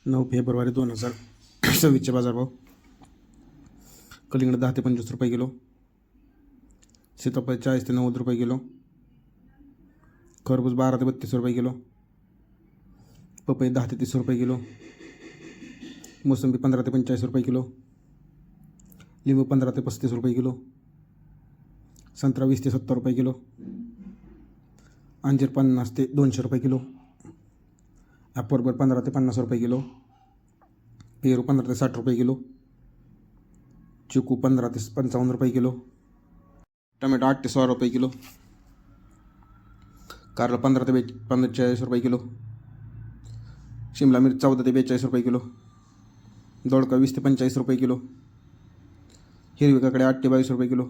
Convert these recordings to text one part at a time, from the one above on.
9 February 2026चे बाजारभाव. कलिंगड 10 ते 25 रुपये किलो, सीताफळ 40 ते 90 रुपये किलो, खरबूज 12 ते 32 रुपये किलो, पपई 10 ते 30 रुपये किलो, मोसंबी 15 ते 45 रुपये किलो, लिंबू 15 ते 35 रुपये किलो, संत्रा 20 ते 70 रुपये किलो, अंजीर 50 ते 200 रुपये किलो, ॲपल 15 ते 50 रुपये किलो, पेरू 15 ते 60 रुपये किलो, चिकू 15 ते 55 रुपये किलो, टोमॅटो 8 ते 16 रुपये किलो, कारला 15 ते 45 रुपये किलो, शिमला मिर्च 14 ते 42 रुपये किलो, दोडका 20 ते 45 रुपये किलो, हिरवी काकडे 8 ते 22 रुपये किलो,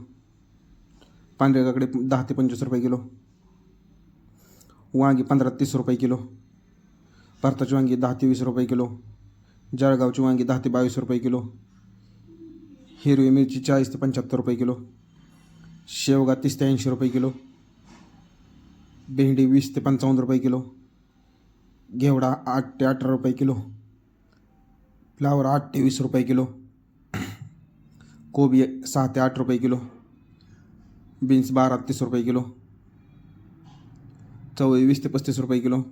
पांढरे काकडे 10 ते 25 रुपये किलो, वांगी 15 ते 30 रुपये किलो, भारताची वांगी 10 ते 20 रुपये किलो, जळगावची वांगी 10 ते 22 रुपये किलो, हिरवी मिरची 40 ते 75 रुपये किलो, शेवगा 30 ते 80 रुपये किलो, भेंडी 20 ते 55 रुपये किलो, घेवडा 8 ते 18 रुपये किलो, फ्लावर 8 ते 20 रुपये किलो, कोबी 6 ते 8 रुपये किलो, बीन्स 12 ते 30 रुपये किलो, चवळी 20 ते 35 रुपये किलो,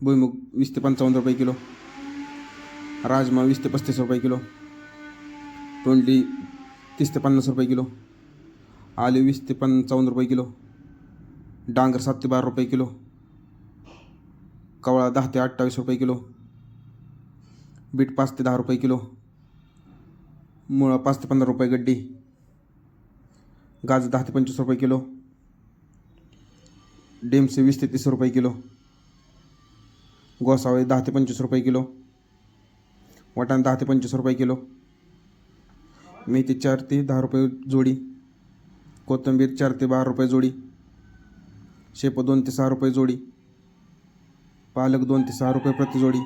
भुईमुग 20 ते 55 रुपये किलो, राजमा 20 ते 35 रुपये किलो, तोंडली 30 ते 50 रुपये किलो, आले 20 ते 55 रुपये किलो, डांगर 7 ते 12 रुपये किलो, कवळा 10 ते 28 रुपये किलो, बीट 5 ते 10 रुपये किलो, मुळा 5 ते 15 रुपये गड्डी, गाजर 10 ते 25 रुपये किलो, डेमसे 20 ते 30 रुपये किलो, गोसावळे 10 ते 25 रुपये किलो, वाटाणे 10 ते 25 रुपये किलो, मेथी 4 ते 10 रुपये जोडी, कोथिंबीर 4 ते 12 रुपये जोडी, शेपू 2 ते 6 रुपये जोडी, पालक 2 ते 6 रुपये प्रति जोडी.